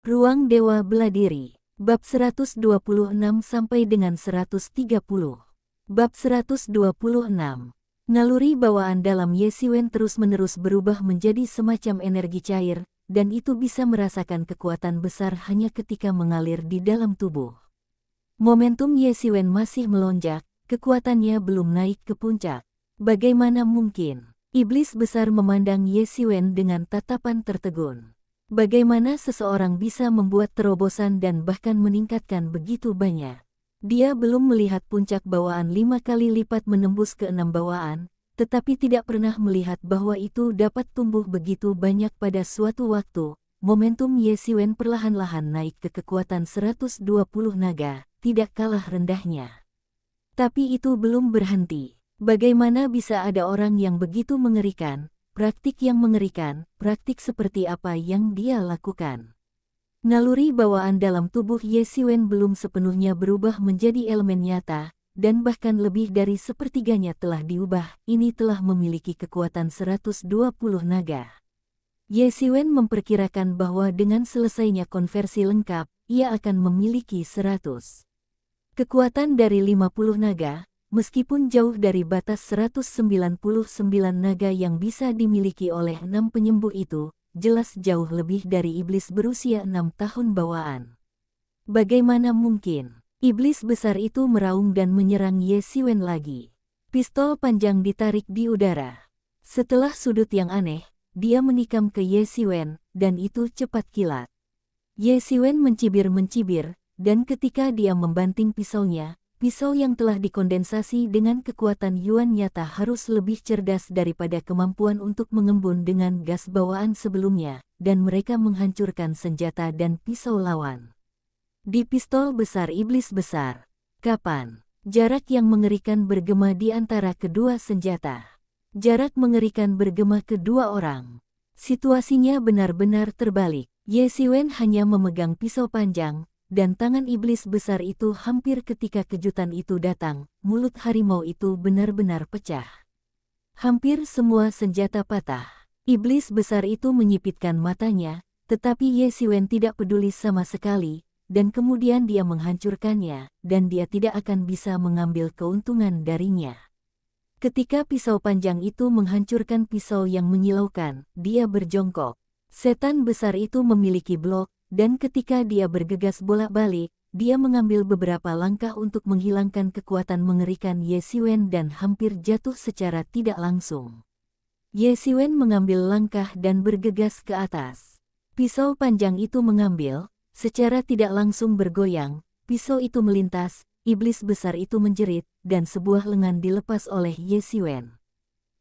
Ruang Dewa Beladiri. Bab 126 sampai dengan 130. Bab 126. Naluri bawaan dalam Ye Xiwen terus-menerus berubah menjadi semacam energi cair, dan itu bisa merasakan kekuatan besar hanya ketika mengalir di dalam tubuh. Momentum Ye Xiwen masih melonjak, kekuatannya belum naik ke puncak. Bagaimana mungkin? Iblis besar memandang Ye Xiwen dengan tatapan tertegun. Bagaimana seseorang bisa membuat terobosan dan bahkan meningkatkan begitu banyak? Dia belum melihat puncak bawaan 5 kali lipat menembus ke 6 bawaan, tetapi tidak pernah melihat bahwa itu dapat tumbuh begitu banyak pada suatu waktu. Momentum Ye Xiwen perlahan-lahan naik ke kekuatan 120 naga, tidak kalah rendahnya. Tapi itu belum berhenti. Bagaimana bisa ada orang yang begitu mengerikan? Praktik yang mengerikan, praktik seperti apa yang dia lakukan. Naluri bawaan dalam tubuh Ye Xiwen belum sepenuhnya berubah menjadi elemen nyata, dan bahkan lebih dari sepertiganya telah diubah. Ini telah memiliki kekuatan 120 naga. Ye Xiwen memperkirakan bahwa dengan selesainya konversi lengkap, ia akan memiliki 100 kekuatan dari 50 naga. Meskipun jauh dari batas 199 naga yang bisa dimiliki oleh 6 penyembuh itu, jelas jauh lebih dari iblis berusia 6 tahun bawaan. Bagaimana mungkin? Iblis besar itu meraung dan menyerang Ye Xiwen lagi. Pistol panjang ditarik di udara. Setelah sudut yang aneh, dia menikam ke Ye Xiwen, dan itu cepat kilat. Ye Xiwen mencibir-mencibir, dan ketika dia membanting pisaunya, pisau yang telah dikondensasi dengan kekuatan Yuan nyata harus lebih cerdas daripada kemampuan untuk mengembun dengan gas bawaan sebelumnya, dan mereka menghancurkan senjata dan pisau lawan. Di pistol besar iblis besar. Kapan? Jarak yang mengerikan bergema di antara kedua senjata. Jarak mengerikan bergema kedua orang. Situasinya benar-benar terbalik. Ye Xiwen hanya memegang pisau panjang, dan tangan iblis besar itu hampir ketika kejutan itu datang, mulut harimau itu benar-benar pecah. Hampir semua senjata patah. Iblis besar itu menyipitkan matanya, tetapi Ye Xiwen tidak peduli sama sekali, dan kemudian dia menghancurkannya, dan dia tidak akan bisa mengambil keuntungan darinya. Ketika pisau panjang itu menghancurkan pisau yang menyilaukan, dia berjongkok. Setan besar itu memiliki blok, dan ketika dia bergegas bolak-balik, dia mengambil beberapa langkah untuk menghilangkan kekuatan mengerikan Ye Xiwen dan hampir jatuh secara tidak langsung. Ye Xiwen mengambil langkah dan bergegas ke atas. Pisau panjang itu mengambil, secara tidak langsung bergoyang, pisau itu melintas, iblis besar itu menjerit, dan sebuah lengan dilepas oleh Ye Xiwen.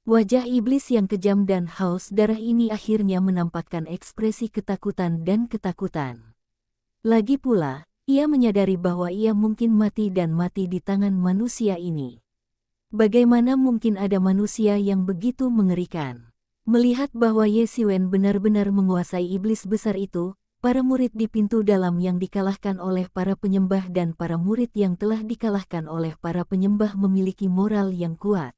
Wajah iblis yang kejam dan haus darah ini akhirnya menampakkan ekspresi ketakutan dan ketakutan. Lagi pula, ia menyadari bahwa ia mungkin mati dan mati di tangan manusia ini. Bagaimana mungkin ada manusia yang begitu mengerikan? Melihat bahwa Ye Xiwen benar-benar menguasai iblis besar itu, para murid di pintu dalam yang dikalahkan oleh para penyembah dan para murid yang telah dikalahkan oleh para penyembah memiliki moral yang kuat.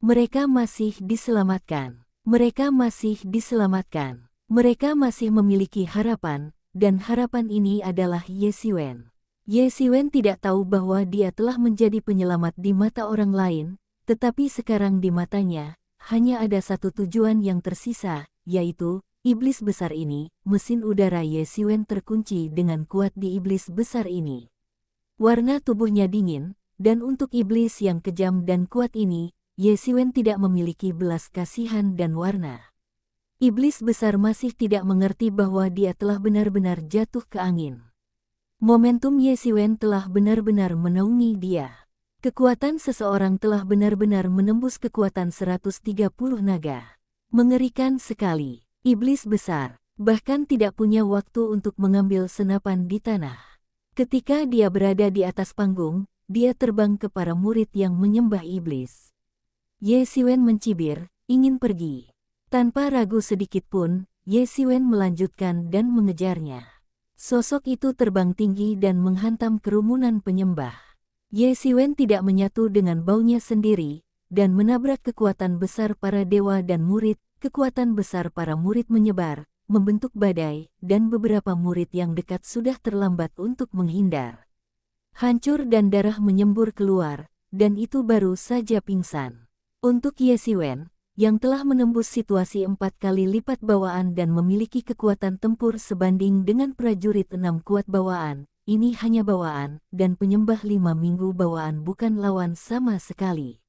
Mereka masih diselamatkan. Mereka masih diselamatkan. Mereka masih memiliki harapan, dan harapan ini adalah Ye Xiwen. Ye Xiwen tidak tahu bahwa dia telah menjadi penyelamat di mata orang lain, tetapi sekarang di matanya, hanya ada satu tujuan yang tersisa, yaitu, iblis besar ini. Mesin udara Ye Xiwen terkunci dengan kuat di iblis besar ini. Warna tubuhnya dingin, dan untuk iblis yang kejam dan kuat ini, Ye Xiwen tidak memiliki belas kasihan dan warna. Iblis besar masih tidak mengerti bahwa dia telah benar-benar jatuh ke angin. Momentum Ye Xiwen telah benar-benar menaungi dia. Kekuatan seseorang telah benar-benar menembus kekuatan 130 naga. Mengerikan sekali. Iblis besar bahkan tidak punya waktu untuk mengambil senapan di tanah. Ketika dia berada di atas panggung, dia terbang ke para murid yang menyembah iblis. Ye Xiwen mencibir, ingin pergi. Tanpa ragu sedikit pun, Ye Xiwen melanjutkan dan mengejarnya. Sosok itu terbang tinggi dan menghantam kerumunan penyembah. Ye Xiwen tidak menyatu dengan baunya sendiri, dan menabrak kekuatan besar para dewa dan murid. Kekuatan besar para murid menyebar, membentuk badai, dan beberapa murid yang dekat sudah terlambat untuk menghindar. Hancur dan darah menyembur keluar, dan itu baru saja pingsan. Untuk Ye Siwen, yang telah menembus situasi 4 kali lipat bawaan dan memiliki kekuatan tempur sebanding dengan prajurit 6 kuat bawaan, ini hanya bawaan, dan penyembah 5 minggu bawaan bukan lawan sama sekali.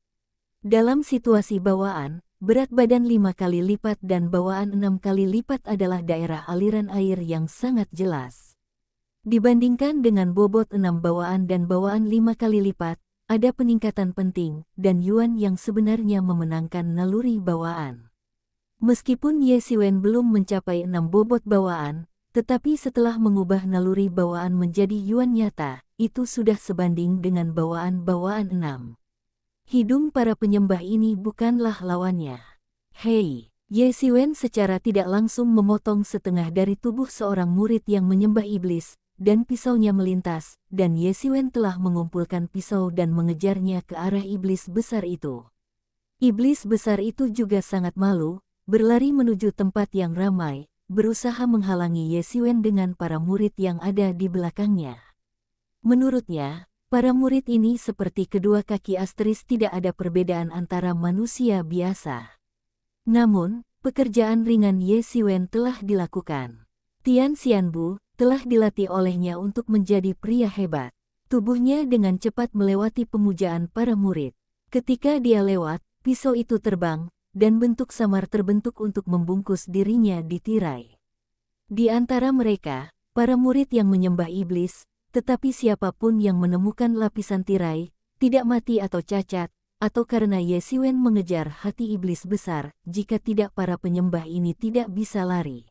Dalam situasi bawaan, berat badan 5 kali lipat dan bawaan 6 kali lipat adalah daerah aliran air yang sangat jelas. Dibandingkan dengan bobot 6 bawaan dan bawaan 5 kali lipat, ada peningkatan penting, dan Yuan yang sebenarnya memenangkan naluri bawaan. Meskipun Ye Siwen belum mencapai 6 bobot bawaan, tetapi setelah mengubah naluri bawaan menjadi Yuan nyata, itu sudah sebanding dengan bawaan-bawaan 6. Hidung para penyembah ini bukanlah lawannya. Hei, Ye Siwen secara tidak langsung memotong setengah dari tubuh seorang murid yang menyembah iblis, dan pisaunya melintas, dan Ye Siwen telah mengumpulkan pisau dan mengejarnya ke arah iblis besar itu. Iblis besar itu juga sangat malu, berlari menuju tempat yang ramai, berusaha menghalangi Ye Siwen dengan para murid yang ada di belakangnya. Menurutnya, para murid ini seperti kedua kaki asteris, tidak ada perbedaan antara manusia biasa. Namun, pekerjaan ringan Ye Siwen telah dilakukan. Tian Xianbu telah dilatih olehnya untuk menjadi pria hebat. Tubuhnya dengan cepat melewati pemujaan para murid. Ketika dia lewat, pisau itu terbang, dan bentuk samar terbentuk untuk membungkus dirinya di tirai. Di antara mereka, para murid yang menyembah iblis, tetapi siapapun yang menemukan lapisan tirai, tidak mati atau cacat, atau karena Ye Siwen mengejar hati iblis besar, jika tidak para penyembah ini tidak bisa lari.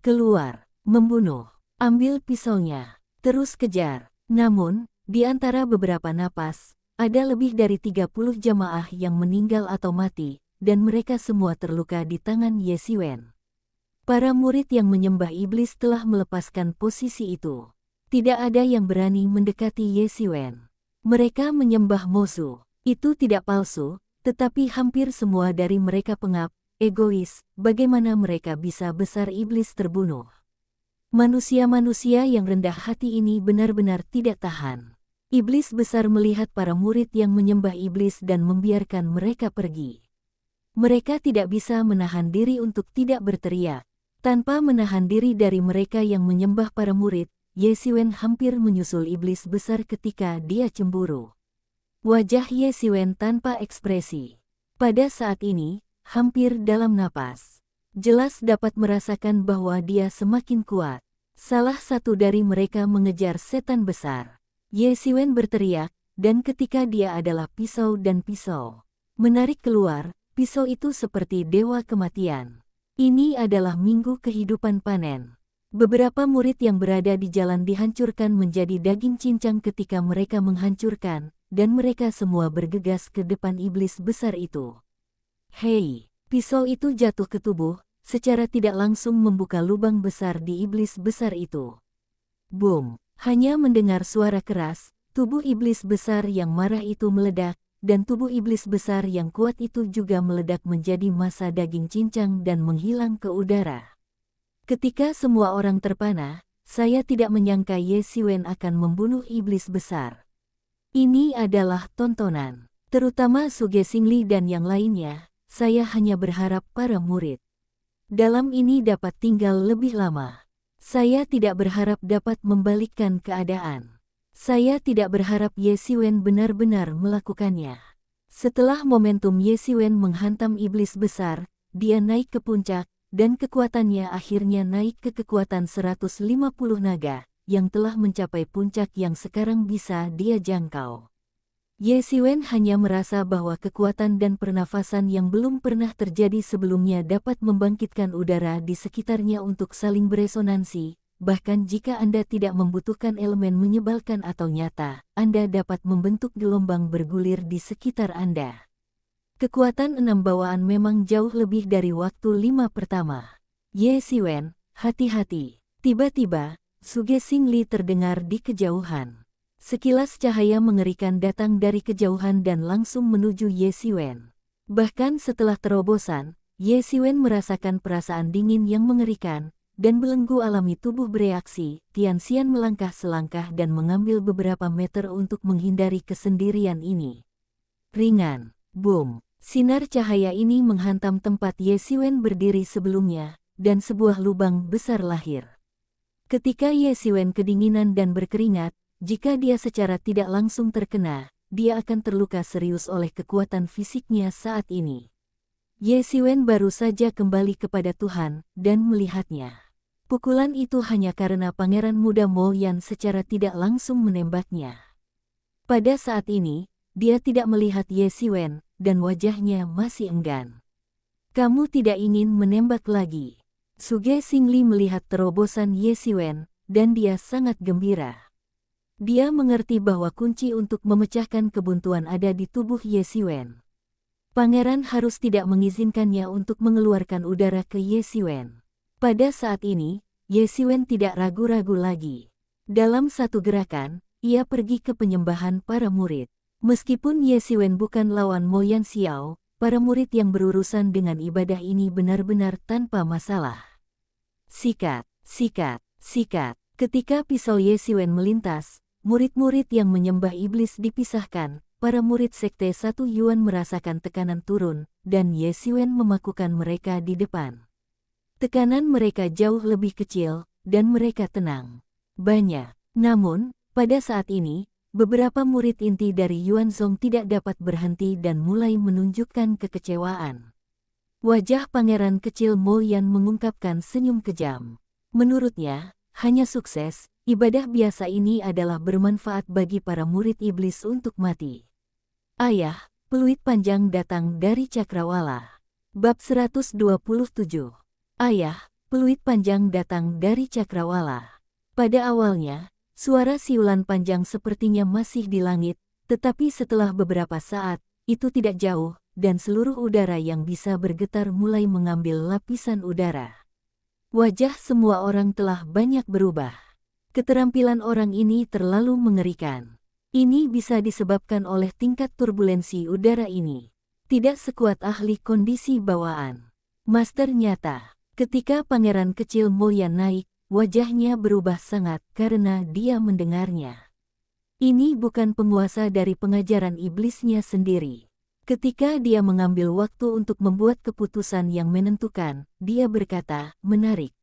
Keluar, membunuh, ambil pisaunya, terus kejar. Namun, di antara beberapa napas, ada lebih dari 30 jamaah yang meninggal atau mati, dan mereka semua terluka di tangan Ye Siwen. Para murid yang menyembah iblis telah melepaskan posisi itu. Tidak ada yang berani mendekati Ye Siwen. Mereka menyembah Mosu. Itu tidak palsu, tetapi hampir semua dari mereka pengap, egois. Bagaimana mereka bisa besar iblis terbunuh? Manusia-manusia yang rendah hati ini benar-benar tidak tahan. Iblis besar melihat para murid yang menyembah iblis dan membiarkan mereka pergi. Mereka tidak bisa menahan diri untuk tidak berteriak. Tanpa menahan diri dari mereka yang menyembah para murid, Ye Siwen hampir menyusul iblis besar ketika dia cemburu. Wajah Ye Siwen tanpa ekspresi. Pada saat ini, hampir dalam napas. Jelas dapat merasakan bahwa dia semakin kuat. Salah satu dari mereka mengejar setan besar. Ye Siwen berteriak, dan ketika dia adalah pisau dan pisau menarik keluar, pisau itu seperti dewa kematian. Ini adalah minggu kehidupan panen. Beberapa murid yang berada di jalan dihancurkan menjadi daging cincang ketika mereka menghancurkan, dan mereka semua bergegas ke depan iblis besar itu. Hei, pisau itu jatuh ke tubuh, secara tidak langsung membuka lubang besar di iblis besar itu. Boom, hanya mendengar suara keras, tubuh iblis besar yang marah itu meledak, dan tubuh iblis besar yang kuat itu juga meledak menjadi massa daging cincang dan menghilang ke udara. Ketika semua orang terpana, saya tidak menyangka Ye Siwen akan membunuh iblis besar. Ini adalah tontonan, terutama Suge Xingli dan yang lainnya. Saya hanya berharap para murid dalam ini dapat tinggal lebih lama. Saya tidak berharap dapat membalikkan keadaan. Saya tidak berharap Ye Siwen benar-benar melakukannya. Setelah momentum Ye Siwen menghantam iblis besar, dia naik ke puncak, dan kekuatannya akhirnya naik ke kekuatan 150 naga, yang telah mencapai puncak yang sekarang bisa dia jangkau. Ye Siwen hanya merasa bahwa kekuatan dan pernafasan yang belum pernah terjadi sebelumnya dapat membangkitkan udara di sekitarnya untuk saling beresonansi. Bahkan jika Anda tidak membutuhkan elemen menyebalkan atau nyata, Anda dapat membentuk gelombang bergulir di sekitar Anda. Kekuatan 6 bawaan memang jauh lebih dari waktu 5 pertama. Ye Siwen, hati-hati. Tiba-tiba, Suge Xingli terdengar di kejauhan. Sekilas cahaya mengerikan datang dari kejauhan dan langsung menuju Ye Siwen. Bahkan setelah terobosan, Ye Xiwen merasakan perasaan dingin yang mengerikan, dan belenggu alami tubuh bereaksi. Tianxian melangkah selangkah dan mengambil beberapa meter untuk menghindari kesendirian ini. Ringan, boom, sinar cahaya ini menghantam tempat Ye Xiwen berdiri sebelumnya, dan sebuah lubang besar lahir. Ketika Ye Xiwen kedinginan dan berkeringat, jika dia secara tidak langsung terkena, dia akan terluka serius oleh kekuatan fisiknya saat ini. Ye Xiwen baru saja kembali kepada Tuhan, dan melihatnya. Pukulan itu hanya karena Pangeran Muda Mo Yan secara tidak langsung menembaknya. Pada saat ini, dia tidak melihat Ye Xiwen, dan wajahnya masih enggan. Kamu tidak ingin menembak lagi. Suge Xingli melihat terobosan Ye Xiwen, dan dia sangat gembira. Dia mengerti bahwa kunci untuk memecahkan kebuntuan ada di tubuh Ye Xiwen. Pangeran harus tidak mengizinkannya untuk mengeluarkan udara ke Ye Xiwen. Pada saat ini, Ye Xiwen tidak ragu-ragu lagi. Dalam satu gerakan, ia pergi ke penyembahan para murid. Meskipun Ye Xiwen bukan lawan Mo Yan Xiao, para murid yang berurusan dengan ibadah ini benar-benar tanpa masalah. Sikat, sikat, sikat. Ketika pisau Ye Xiwen melintas, murid-murid yang menyembah iblis dipisahkan. Para murid Sekte Satu Yuan merasakan tekanan turun, dan Ye Xiwen memakukan mereka di depan. Tekanan mereka jauh lebih kecil, dan mereka tenang. Banyak. Namun, pada saat ini, beberapa murid inti dari Yuanzong tidak dapat berhenti dan mulai menunjukkan kekecewaan. Wajah pangeran kecil Mo Yan mengungkapkan senyum kejam. Menurutnya, hanya sukses, ibadah biasa ini adalah bermanfaat bagi para murid iblis untuk mati. Ayah, peluit panjang datang dari Cakrawala. Bab 127. Ayah, peluit panjang datang dari Cakrawala. Pada awalnya, suara siulan panjang sepertinya masih di langit, tetapi setelah beberapa saat, itu tidak jauh, dan seluruh udara yang bisa bergetar mulai mengambil lapisan udara. Wajah semua orang telah banyak berubah. Keterampilan orang ini terlalu mengerikan. Ini bisa disebabkan oleh tingkat turbulensi udara ini. Tidak sekuat ahli kondisi bawaan. Master nyata. Ketika pangeran kecil Mo Yan naik, wajahnya berubah sangat karena dia mendengarnya. Ini bukan penguasa dari pengajaran iblisnya sendiri. Ketika dia mengambil waktu untuk membuat keputusan yang menentukan, dia berkata, menarik.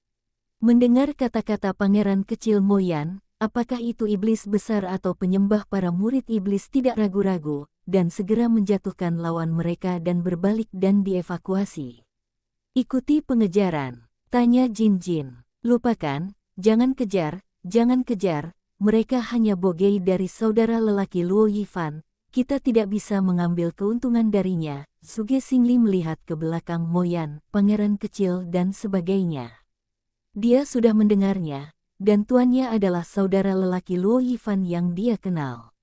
Mendengar kata-kata pangeran kecil Mo Yan, apakah itu iblis besar atau penyembah para murid iblis tidak ragu-ragu, dan segera menjatuhkan lawan mereka dan berbalik dan dievakuasi. Ikuti pengejaran, tanya Jin Jin. Lupakan, jangan kejar, mereka hanya bogey dari saudara lelaki Luo Yifan, kita tidak bisa mengambil keuntungan darinya. Suge Xingli melihat ke belakang Mo Yan, pangeran kecil dan sebagainya. Dia sudah mendengarnya, dan tuannya adalah saudara lelaki Luo Yifan yang dia kenal.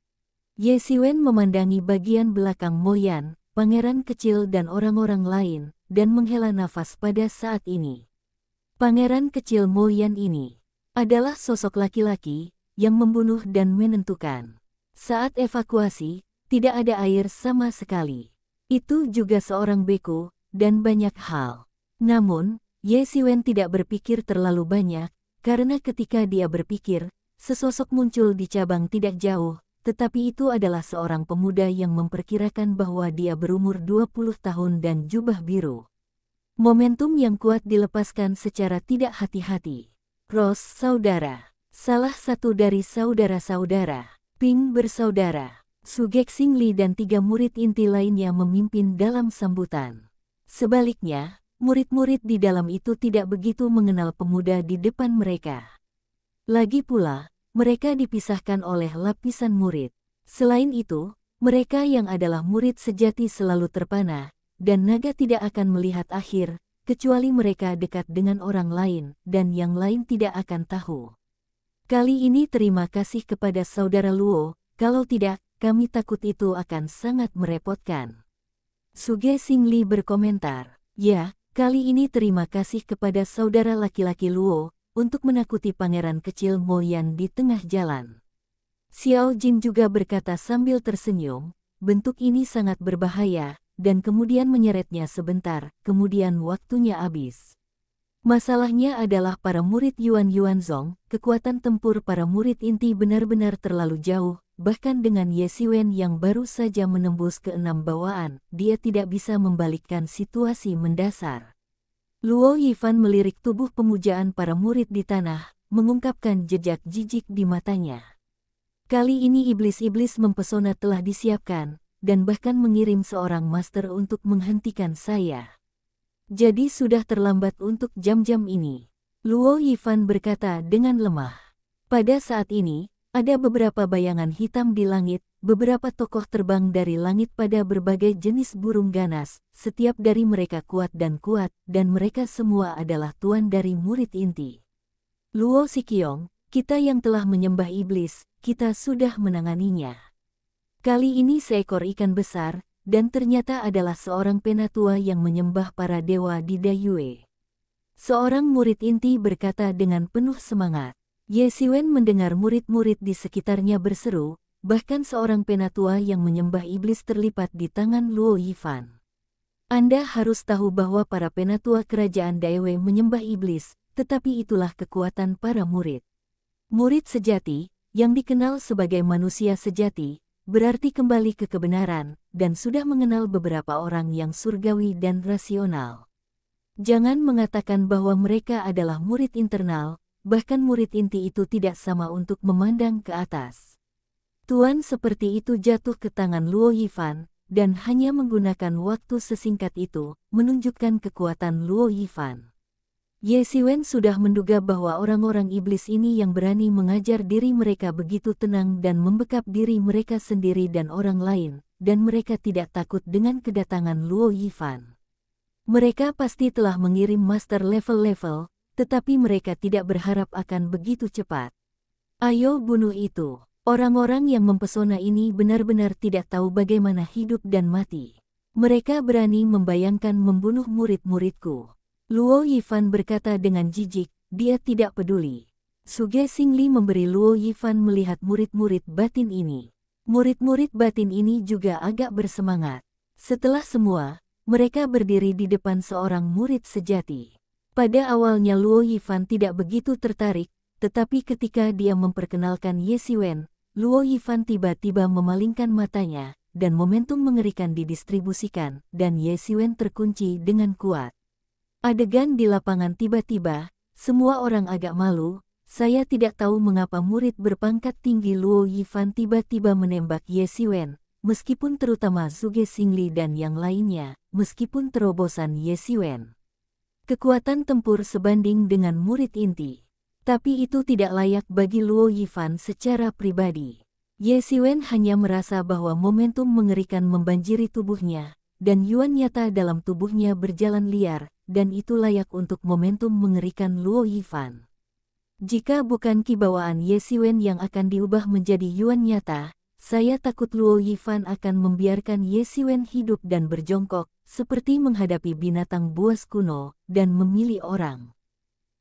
Ye Xiwen memandangi bagian belakang Mo Yan, pangeran kecil dan orang-orang lain, dan menghela nafas pada saat ini. Pangeran kecil Mo Yan ini adalah sosok laki-laki yang membunuh dan menentukan. Saat evakuasi, tidak ada air sama sekali. Itu juga seorang beku, dan banyak hal. Namun, Ye Xiwen tidak berpikir terlalu banyak, karena ketika dia berpikir, sesosok muncul di cabang tidak jauh, tetapi itu adalah seorang pemuda yang memperkirakan bahwa dia berumur 20 tahun dan jubah biru. Momentum yang kuat dilepaskan secara tidak hati-hati. Ross saudara, salah satu dari saudara-saudara, Ping bersaudara, Suge Xingli dan 3 murid inti lainnya memimpin dalam sambutan. Sebaliknya, murid-murid di dalam itu tidak begitu mengenal pemuda di depan mereka. Lagi pula, mereka dipisahkan oleh lapisan murid. Selain itu, mereka yang adalah murid sejati selalu terpana, dan naga tidak akan melihat akhir, kecuali mereka dekat dengan orang lain, dan yang lain tidak akan tahu. Kali ini terima kasih kepada saudara Luo, kalau tidak, kami takut itu akan sangat merepotkan. Suge Xingli berkomentar, ya, kali ini terima kasih kepada saudara laki-laki Luo, untuk menakuti pangeran kecil Mo Yan di tengah jalan. Xiao Jin juga berkata sambil tersenyum, bentuk ini sangat berbahaya, dan kemudian menyeretnya sebentar, kemudian waktunya habis. Masalahnya adalah para murid Yuan Yuanzong, kekuatan tempur para murid inti benar-benar terlalu jauh, bahkan dengan Ye Xiwen yang baru saja menembus ke-6 bawaan, dia tidak bisa membalikkan situasi mendasar. Luo Yifan melirik tubuh pemujaan para murid di tanah, mengungkapkan jejak jijik di matanya. Kali ini iblis-iblis mempesona telah disiapkan, dan bahkan mengirim seorang master untuk menghentikan saya. Jadi sudah terlambat untuk jam-jam ini. Luo Yifan berkata dengan lemah. Pada saat ini, ada beberapa bayangan hitam di langit, beberapa tokoh terbang dari langit pada berbagai jenis burung ganas, setiap dari mereka kuat, dan mereka semua adalah tuan dari murid inti. Luo Siqiong, kita yang telah menyembah iblis, kita sudah menanganinya. Kali ini seekor ikan besar, dan ternyata adalah seorang penatua yang menyembah para dewa di Dayue. Seorang murid inti berkata dengan penuh semangat. Ye Xiwen mendengar murid-murid di sekitarnya berseru, bahkan seorang penatua yang menyembah iblis terlipat di tangan Luo Yifan. Anda harus tahu bahwa para penatua kerajaan Dayue menyembah iblis, tetapi itulah kekuatan para murid. Murid sejati, yang dikenal sebagai manusia sejati, berarti kembali ke kebenaran, dan sudah mengenal beberapa orang yang surgawi dan rasional. Jangan mengatakan bahwa mereka adalah murid internal, bahkan murid inti itu tidak sama untuk memandang ke atas. Tuan seperti itu jatuh ke tangan Luo Yifan, dan hanya menggunakan waktu sesingkat itu, menunjukkan kekuatan Luo Yifan. Ye Xiwen sudah menduga bahwa orang-orang iblis ini yang berani mengajar diri mereka begitu tenang dan membekap diri mereka sendiri dan orang lain, dan mereka tidak takut dengan kedatangan Luo Yifan. Mereka pasti telah mengirim master level-level, tetapi mereka tidak berharap akan begitu cepat. Ayo bunuh itu. Orang-orang yang mempesona ini benar-benar tidak tahu bagaimana hidup dan mati. Mereka berani membayangkan membunuh murid-muridku. Luo Yifan berkata dengan jijik, dia tidak peduli. Suge Xingli memberi Luo Yifan melihat murid-murid batin ini. Murid-murid batin ini juga agak bersemangat. Setelah semua, mereka berdiri di depan seorang murid sejati. Pada awalnya Luo Yifan tidak begitu tertarik, tetapi ketika dia memperkenalkan Ye Xiwen, Luo Yifan tiba-tiba memalingkan matanya, dan momentum mengerikan didistribusikan, dan Ye Xiwen terkunci dengan kuat. Adegan di lapangan tiba-tiba, semua orang agak malu, saya tidak tahu mengapa murid berpangkat tinggi Luo Yifan tiba-tiba menembak Ye Xiwen, meskipun terutama Suge Xingli dan yang lainnya, meskipun terobosan Ye Xiwen. Kekuatan tempur sebanding dengan murid inti. Tapi itu tidak layak bagi Luo Yifan secara pribadi. Ye Xiwen hanya merasa bahwa momentum mengerikan membanjiri tubuhnya, dan yuan nyata dalam tubuhnya berjalan liar, dan itu layak untuk momentum mengerikan Luo Yifan. Jika bukan kibawaan Ye Xiwen yang akan diubah menjadi yuan nyata, saya takut Luo Yifan akan membiarkan Ye Xiwen hidup dan berjongkok, seperti menghadapi binatang buas kuno, dan memilih orang.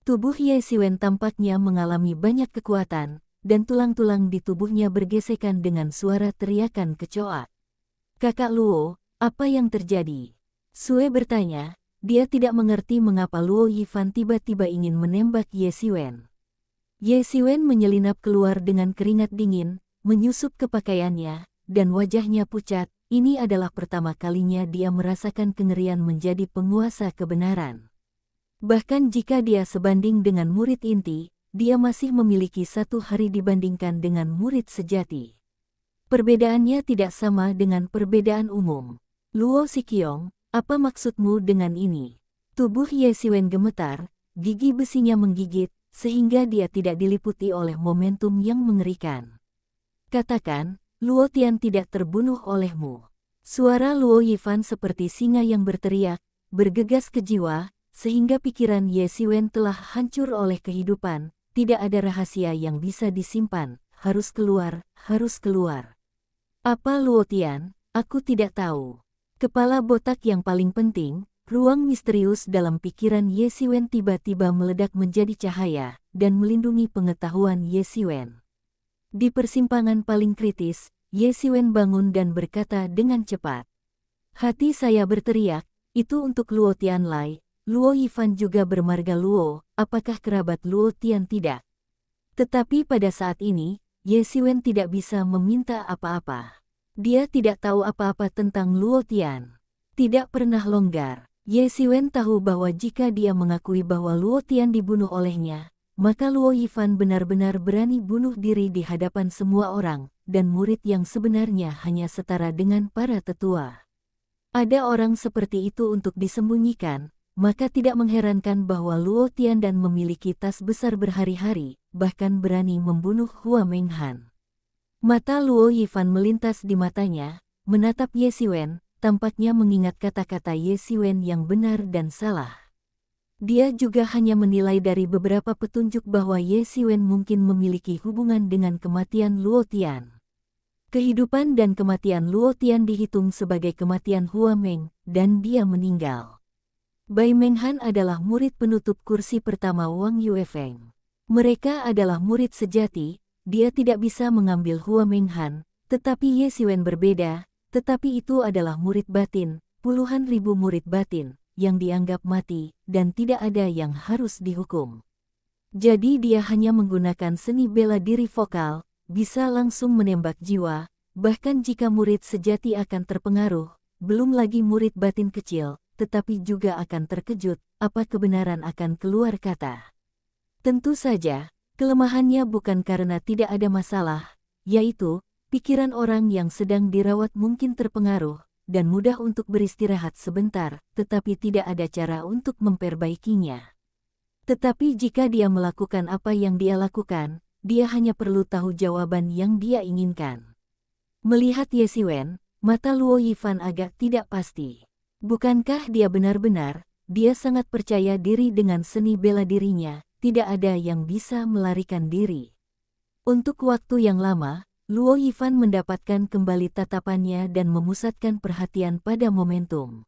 Tubuh Ye Xiwen tampaknya mengalami banyak kekuatan, dan tulang-tulang di tubuhnya bergesekan dengan suara teriakan kecoa. Kakak Luo, apa yang terjadi? Sue bertanya, dia tidak mengerti mengapa Luo Yifan tiba-tiba ingin menembak Ye Xiwen. Ye Xiwen menyelinap keluar dengan keringat dingin, menyusup ke pakaiannya, dan wajahnya pucat. Ini adalah pertama kalinya dia merasakan kengerian menjadi penguasa kebenaran. Bahkan jika dia sebanding dengan murid inti, dia masih memiliki 1 hari dibandingkan dengan murid sejati. Perbedaannya tidak sama dengan perbedaan umum. Luo Siqiong, apa maksudmu dengan ini? Tubuh Ye Xiwen gemetar, gigi besinya menggigit, sehingga dia tidak diliputi oleh momentum yang mengerikan. Katakan, Luo Tian tidak terbunuh olehmu. Suara Luo Yifan seperti singa yang berteriak, bergegas ke jiwa, sehingga pikiran Ye Xiwen telah hancur oleh kehidupan. Tidak ada rahasia yang bisa disimpan, harus keluar, harus keluar. Apa Luo Tian? Aku tidak tahu. Kepala botak yang paling penting, ruang misterius dalam pikiran Ye Xiwen tiba-tiba meledak menjadi cahaya, dan melindungi pengetahuan Ye Xiwen. Di persimpangan paling kritis, Ye Xiwen bangun dan berkata dengan cepat. Hati saya berteriak, itu untuk Luo Tianlai. Luo Yifan juga bermarga Luo, apakah kerabat Luo Tian tidak? Tetapi pada saat ini, Ye Xiwen tidak bisa meminta apa-apa. Dia tidak tahu apa-apa tentang Luo Tian. Tidak pernah longgar. Ye Xiwen tahu bahwa jika dia mengakui bahwa Luo Tian dibunuh olehnya, maka Luo Yifan benar-benar berani bunuh diri di hadapan semua orang, dan murid yang sebenarnya hanya setara dengan para tetua. Ada orang seperti itu untuk disembunyikan, maka tidak mengherankan bahwa Luo Tian dan memiliki tas besar berhari-hari, bahkan berani membunuh Hua Menghan. Mata Luo Yifan melintas di matanya, menatap Ye Xiwen, tampaknya mengingat kata-kata Ye Xiwen yang benar dan salah. Dia juga hanya menilai dari beberapa petunjuk bahwa Ye Xiwen mungkin memiliki hubungan dengan kematian Luo Tian. Kehidupan dan kematian Luo Tian dihitung sebagai kematian Hua Meng, dan dia meninggal. Bai Menghan adalah murid penutup kursi pertama Wang Yuefeng. Mereka adalah murid sejati, dia tidak bisa mengambil Hua Menghan, tetapi Ye Xiwen berbeda, tetapi itu adalah murid batin, puluhan ribu murid batin, yang dianggap mati, dan tidak ada yang harus dihukum. Jadi dia hanya menggunakan seni bela diri vokal, bisa langsung menembak jiwa, bahkan jika murid sejati akan terpengaruh, belum lagi murid batin kecil, tetapi juga akan terkejut, apa kebenaran akan keluar kata. Tentu saja, kelemahannya bukan karena tidak ada masalah, yaitu, pikiran orang yang sedang dirawat mungkin terpengaruh, dan mudah untuk beristirahat sebentar, tetapi tidak ada cara untuk memperbaikinya. Tetapi jika dia melakukan apa yang dia lakukan, dia hanya perlu tahu jawaban yang dia inginkan. Melihat Ye Xiwen, mata Luo Yifan agak tidak pasti. Bukankah dia benar-benar, dia sangat percaya diri dengan seni bela dirinya, tidak ada yang bisa melarikan diri. Untuk waktu yang lama, Luo Yifan mendapatkan kembali tatapannya dan memusatkan perhatian pada momentum.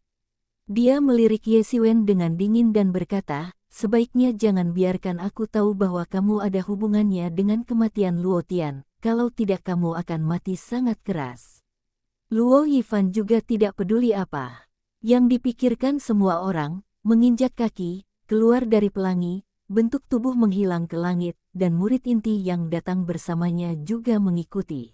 Dia melirik Ye Xiwen dengan dingin dan berkata, sebaiknya jangan biarkan aku tahu bahwa kamu ada hubungannya dengan kematian Luo Tian, kalau tidak kamu akan mati sangat keras. Luo Yifan juga tidak peduli apa yang dipikirkan semua orang, menginjak kaki, keluar dari pelangi, bentuk tubuh menghilang ke langit, dan murid inti yang datang bersamanya juga mengikuti.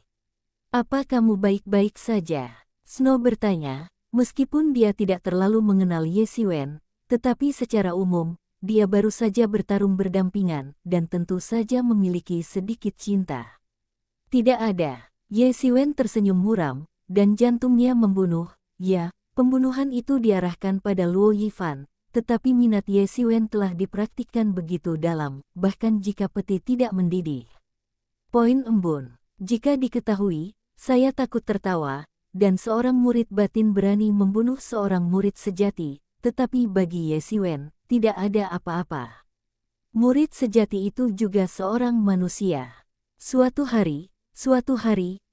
Apa kamu baik-baik saja? Snow bertanya, meskipun dia tidak terlalu mengenal Ye Xiwen, tetapi secara umum, dia baru saja bertarung berdampingan, dan tentu saja memiliki sedikit cinta. Tidak ada. Ye Xiwen tersenyum muram, dan jantungnya membunuh, ya. Pembunuhan itu diarahkan pada Luo Yifan, tetapi minat Ye Xiwen telah dipraktikkan begitu dalam, bahkan jika peti tidak mendidih. Poin embun. Jika diketahui, saya takut tertawa, dan seorang murid batin berani membunuh seorang murid sejati, tetapi bagi Ye Xiwen, tidak ada apa-apa. Murid sejati itu juga seorang manusia. Suatu hari,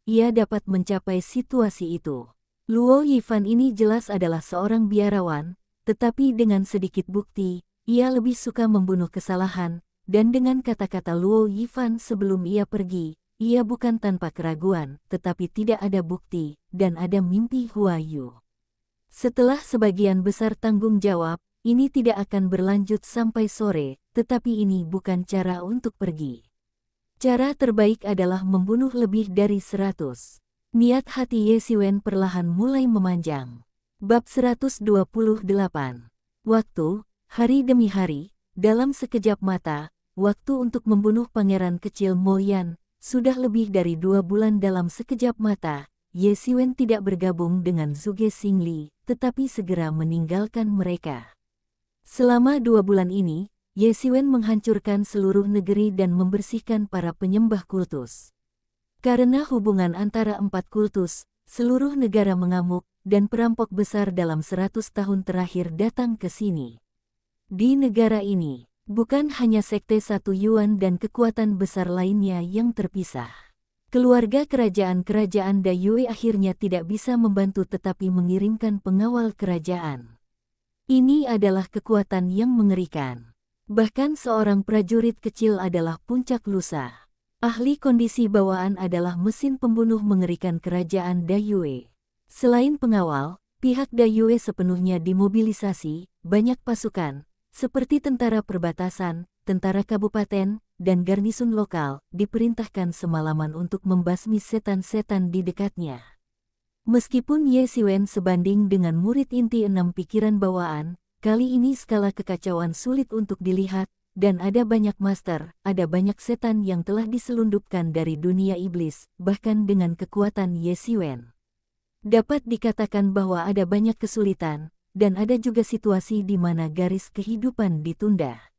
ia dapat mencapai situasi itu. Luo Yifan ini jelas adalah seorang biarawan, tetapi dengan sedikit bukti, ia lebih suka membunuh kesalahan, dan dengan kata-kata Luo Yifan sebelum ia pergi, ia bukan tanpa keraguan, tetapi tidak ada bukti, dan ada mimpi Huayu. Setelah sebagian besar tanggung jawab, ini tidak akan berlanjut sampai sore, tetapi ini bukan cara untuk pergi. Cara terbaik adalah membunuh lebih dari 100. Niat hati Ye Xiwen perlahan mulai memanjang. Bab 128. Waktu, hari demi hari, dalam sekejap mata, waktu untuk membunuh pangeran kecil Mo Yan, sudah lebih dari 2 bulan dalam sekejap mata, Ye Xiwen tidak bergabung dengan Zhuge Xingli, tetapi segera meninggalkan mereka. Selama 2 bulan ini, Ye Xiwen menghancurkan seluruh negeri dan membersihkan para penyembah kultus. Karena hubungan antara 4 kultus, seluruh negara mengamuk, dan perampok besar dalam 100 tahun terakhir datang ke sini. Di negara ini, bukan hanya sekte satu Yuan dan kekuatan besar lainnya yang terpisah. Keluarga kerajaan-kerajaan Dayue akhirnya tidak bisa membantu tetapi mengirimkan pengawal kerajaan. Ini adalah kekuatan yang mengerikan. Bahkan seorang prajurit kecil adalah puncak lusa. Ahli kondisi bawaan adalah mesin pembunuh mengerikan kerajaan Dayue. Selain pengawal, Pihak Dayue sepenuhnya dimobilisasi, banyak pasukan, seperti tentara perbatasan, tentara kabupaten, dan garnisun lokal, diperintahkan semalaman untuk membasmi setan-setan di dekatnya. Meskipun Ye Siwen sebanding dengan murid inti 6 pikiran bawaan, kali ini skala kekacauan sulit untuk dilihat, dan ada banyak master, ada banyak setan yang telah diselundupkan dari dunia iblis, bahkan dengan kekuatan Ye Siwen. Dapat dikatakan bahwa ada banyak kesulitan, dan ada juga situasi di mana garis kehidupan ditunda.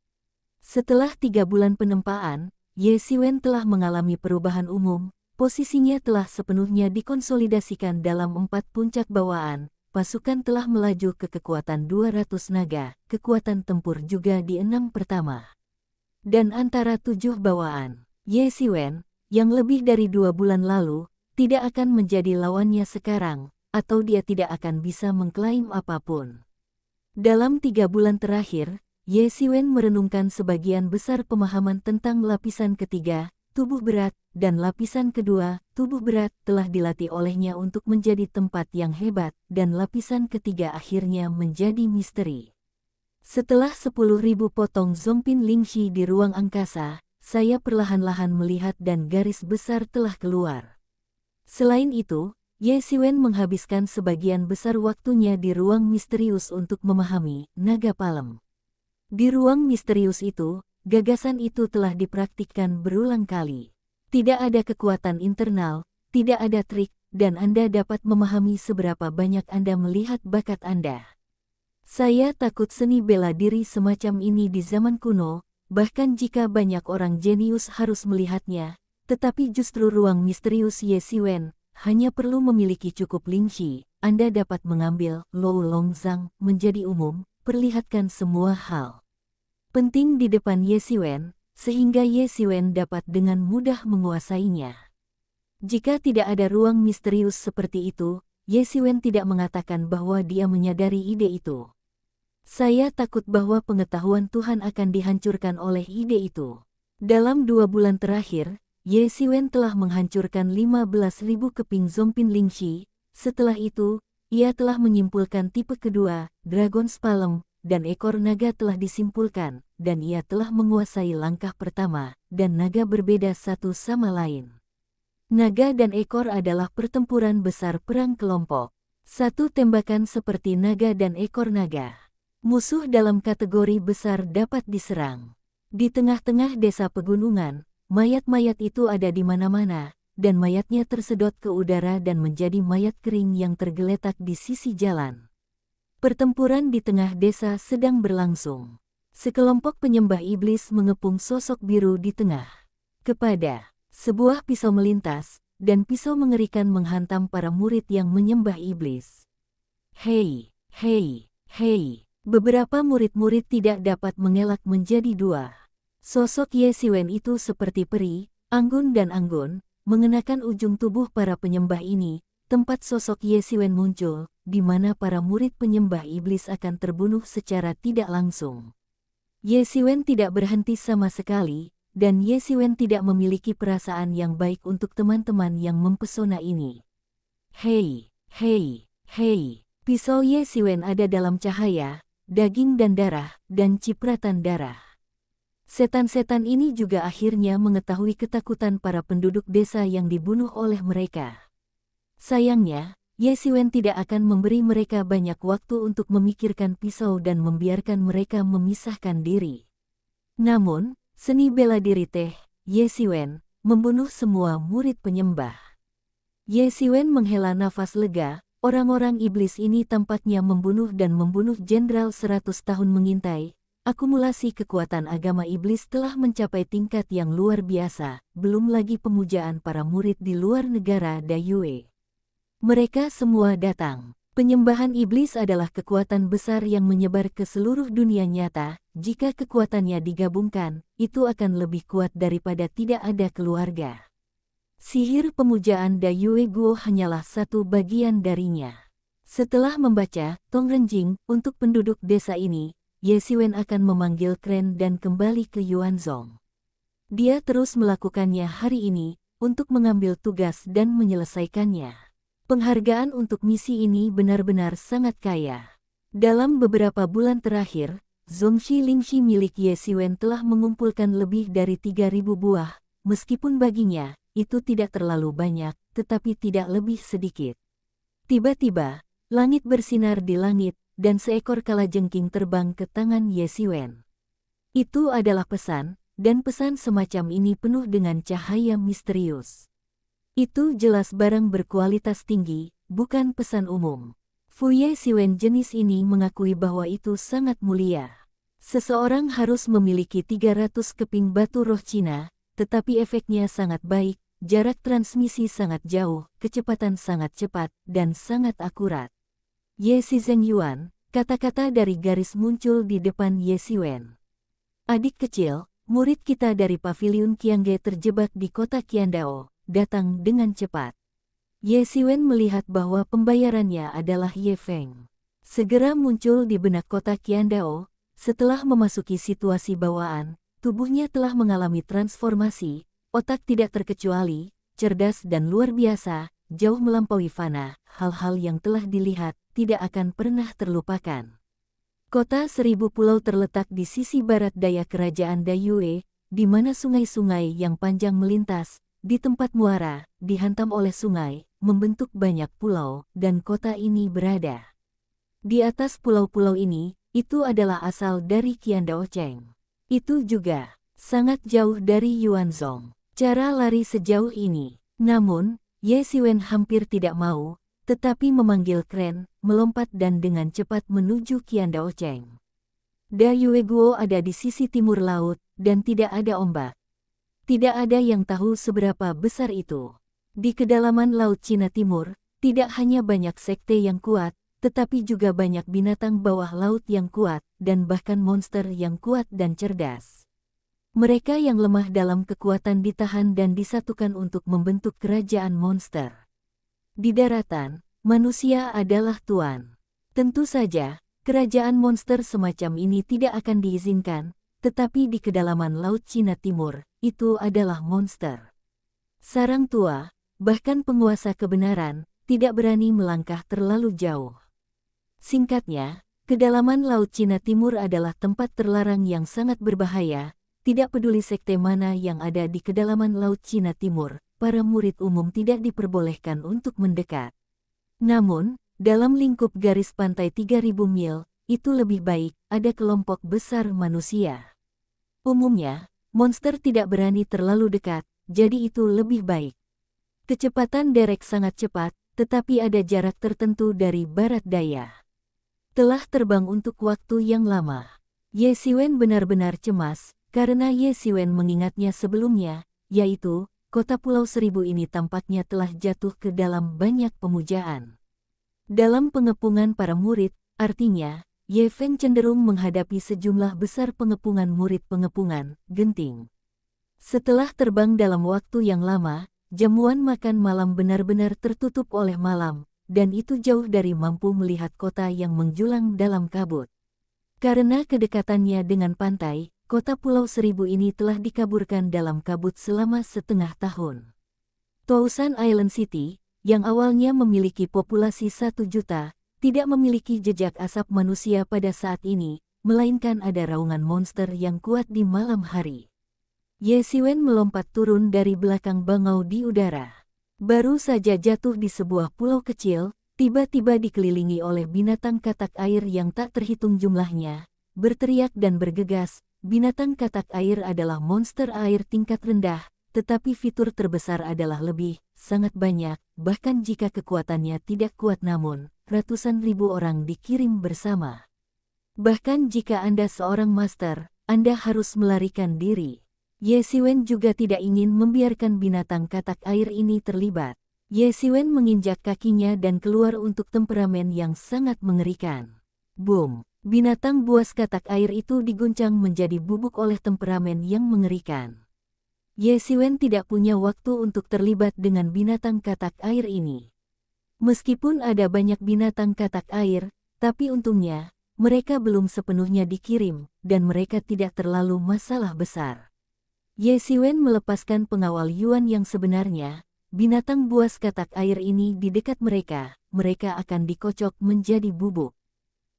Setelah 3 bulan penempaan, Ye Siwen telah mengalami perubahan umum, posisinya telah sepenuhnya dikonsolidasikan dalam 4 puncak bawaan, pasukan telah melaju ke kekuatan 200 naga, kekuatan tempur juga di 6 pertama. Dan antara 7 bawaan, Ye Siwen, yang lebih dari 2 bulan lalu, tidak akan menjadi lawannya sekarang, atau dia tidak akan bisa mengklaim apapun. Dalam 3 bulan terakhir, Ye Siwen merenungkan sebagian besar pemahaman tentang lapisan ketiga, tubuh berat, dan lapisan kedua, tubuh berat, telah dilatih olehnya untuk menjadi tempat yang hebat, dan lapisan ketiga akhirnya menjadi misteri. Setelah 10.000 potong Zongpin Lingxi di ruang angkasa, saya perlahan-lahan melihat dan garis besar telah keluar. Selain itu, Ye Siwen menghabiskan sebagian besar waktunya di ruang misterius untuk memahami naga palem. Di ruang misterius itu, gagasan itu telah dipraktikkan berulang kali. Tidak ada kekuatan internal, tidak ada trik, dan Anda dapat memahami seberapa banyak Anda melihat bakat Anda. Saya takut seni bela diri semacam ini di zaman kuno, bahkan jika banyak orang jenius harus melihatnya, tetapi justru ruang misterius Ye Siwen, hanya perlu memiliki cukup lingxi, Anda dapat mengambil Lou Longzang menjadi umum, perlihatkan semua hal penting di depan Ye Siwen, sehingga Ye Siwen dapat dengan mudah menguasainya. Jika tidak ada ruang misterius seperti itu, Ye Siwen tidak mengatakan bahwa dia menyadari ide itu. Saya takut bahwa pengetahuan Tuhan akan dihancurkan oleh ide itu. Dalam 2 bulan terakhir, Ye Siwen telah menghancurkan 15.000 keping Zongpin Lingxi. Setelah itu, ia telah menyimpulkan tipe kedua, Dragon's Palm, dan ekor naga telah disimpulkan, dan ia telah menguasai langkah pertama, dan naga berbeda satu sama lain. Naga dan ekor adalah pertempuran besar perang kelompok. Satu tembakan seperti naga dan ekor naga. Musuh dalam kategori besar dapat diserang. Di tengah-tengah desa pegunungan, mayat-mayat itu ada di mana-mana, dan mayatnya tersedot ke udara dan menjadi mayat kering yang tergeletak di sisi jalan. Pertempuran di tengah desa sedang berlangsung. Sekelompok penyembah iblis mengepung sosok biru di tengah. Kepada sebuah pisau melintas, dan pisau mengerikan menghantam para murid yang menyembah iblis. Hei, hei, hei. Beberapa murid-murid tidak dapat mengelak menjadi 2. Sosok Ye Siwen itu seperti peri, anggun dan anggun, mengenakan ujung tubuh para penyembah ini. Tempat sosok Ye Siwen muncul, di mana para murid penyembah iblis akan terbunuh secara tidak langsung. Ye Siwen tidak berhenti sama sekali, dan Ye Siwen tidak memiliki perasaan yang baik untuk teman-teman yang mempesona ini. Hei, hei, hei. Pisau Ye Siwen ada dalam cahaya, daging dan darah, dan cipratan darah. Setan-setan ini juga akhirnya mengetahui ketakutan para penduduk desa yang dibunuh oleh mereka. Sayangnya, Ye Siwen tidak akan memberi mereka banyak waktu untuk memikirkan pisau dan membiarkan mereka memisahkan diri. Namun, seni bela diri Ye Siwen, membunuh semua murid penyembah. Ye Siwen menghela nafas lega. Orang-orang iblis ini tampaknya membunuh dan membunuh jenderal 100 tahun mengintai. Akumulasi kekuatan agama iblis telah mencapai tingkat yang luar biasa, belum lagi pemujaan para murid di luar negara Dayue. Mereka semua datang. Penyembahan iblis adalah kekuatan besar yang menyebar ke seluruh dunia nyata. Jika kekuatannya digabungkan, itu akan lebih kuat daripada tidak ada keluarga. Sihir pemujaan Dayue Guo hanyalah satu bagian darinya. Setelah membaca Tongrenjing untuk penduduk desa ini, Ye Siwen akan memanggil Kren dan kembali ke Yuanzong. Dia terus melakukannya hari ini, untuk mengambil tugas dan menyelesaikannya. Penghargaan untuk misi ini benar-benar sangat kaya. Dalam beberapa bulan terakhir, Zongxi Lingxi milik Ye Xiwen telah mengumpulkan lebih dari 3.000 buah, meskipun baginya, itu tidak terlalu banyak, tetapi tidak lebih sedikit. Tiba-tiba, langit bersinar di langit, dan seekor kalajengking terbang ke tangan Ye Xiwen. Itu adalah pesan, dan pesan semacam ini penuh dengan cahaya misterius. Itu jelas barang berkualitas tinggi, bukan pesan umum. Fu Ye Xiwen jenis ini mengakui bahwa itu sangat mulia. Seseorang harus memiliki 300 keping batu roh Cina, tetapi efeknya sangat baik, jarak transmisi sangat jauh, kecepatan sangat cepat, dan sangat akurat. Ye Shizeng Yuan, kata-kata dari garis muncul di depan Ye Xiwen. Adik kecil, murid kita dari Paviliun Qiangge terjebak di kota Qiandao, datang dengan cepat. Ye Xiwen melihat bahwa pembayarannya adalah Ye Feng. Segera muncul di benak kota Qiandao, setelah memasuki situasi bawaan, tubuhnya telah mengalami transformasi, otak tidak terkecuali, cerdas dan luar biasa, jauh melampaui fana, hal-hal yang telah dilihat, tidak akan pernah terlupakan. Kota 1000 pulau terletak di sisi barat daya kerajaan Dayue, di mana sungai-sungai yang panjang melintas, di tempat muara, dihantam oleh sungai, membentuk banyak pulau, dan kota ini berada. Di atas pulau-pulau ini, itu adalah asal dari Qiandao Cheng. Itu juga sangat jauh dari Yuanzhong. Cara lari sejauh ini. Namun, Ye Xiwen hampir tidak mau, tetapi memanggil kren, melompat dan dengan cepat menuju Qiandao Cheng. Dayue Guo ada di sisi timur laut, dan tidak ada ombak. Tidak ada yang tahu seberapa besar itu. Di kedalaman Laut Cina Timur, tidak hanya banyak sekte yang kuat, tetapi juga banyak binatang bawah laut yang kuat, dan bahkan monster yang kuat dan cerdas. Mereka yang lemah dalam kekuatan ditahan dan disatukan untuk membentuk kerajaan monster. Di daratan, manusia adalah tuan. Tentu saja, kerajaan monster semacam ini tidak akan diizinkan, tetapi di kedalaman Laut Cina Timur, itu adalah monster. Sarang tua, bahkan penguasa kebenaran, tidak berani melangkah terlalu jauh. Singkatnya, kedalaman Laut Cina Timur adalah tempat terlarang yang sangat berbahaya, tidak peduli sekte mana yang ada di kedalaman Laut Cina Timur, para murid umum tidak diperbolehkan untuk mendekat. Namun, dalam lingkup garis pantai 3.000 mil, itu lebih baik, ada kelompok besar manusia. Umumnya, monster tidak berani terlalu dekat, jadi itu lebih baik. Kecepatan derek sangat cepat, tetapi ada jarak tertentu dari barat daya. Telah terbang untuk waktu yang lama. Ye Xiwen benar-benar cemas, karena Ye Xiwen mengingatnya sebelumnya, yaitu, kota Pulau Seribu ini tampaknya telah jatuh ke dalam banyak pemujaan. Dalam pengepungan para murid, artinya, Ye Feng cenderung menghadapi sejumlah besar pengepungan murid pengepungan, genting. Setelah terbang dalam waktu yang lama, jamuan makan malam benar-benar tertutup oleh malam, dan itu jauh dari mampu melihat kota yang menjulang dalam kabut. Karena kedekatannya dengan pantai, kota Pulau Seribu ini telah dikaburkan dalam kabut selama setengah tahun. Tousan Island City, yang awalnya memiliki populasi 1 juta, tidak memiliki jejak asap manusia pada saat ini, melainkan ada raungan monster yang kuat di malam hari. Ye Xiwen melompat turun dari belakang bangau di udara. Baru saja jatuh di sebuah pulau kecil, tiba-tiba dikelilingi oleh binatang katak air yang tak terhitung jumlahnya, berteriak dan bergegas. Binatang katak air adalah monster air tingkat rendah, tetapi fitur terbesar adalah lebih, sangat banyak, bahkan jika kekuatannya tidak kuat namun, ratusan ribu orang dikirim bersama. Bahkan jika Anda seorang master, Anda harus melarikan diri. Ye Xiwen juga tidak ingin membiarkan binatang katak air ini terlibat. Ye Xiwen menginjak kakinya dan keluar untuk temperamen yang sangat mengerikan. Boom! Binatang buas katak air itu diguncang menjadi bubuk oleh temperamen yang mengerikan. Ye Xiwen tidak punya waktu untuk terlibat dengan binatang katak air ini. Meskipun ada banyak binatang katak air, tapi untungnya, mereka belum sepenuhnya dikirim, dan mereka tidak terlalu masalah besar. Ye Xiwen melepaskan pengawal Yuan yang sebenarnya, binatang buas katak air ini di dekat mereka, mereka akan dikocok menjadi bubuk.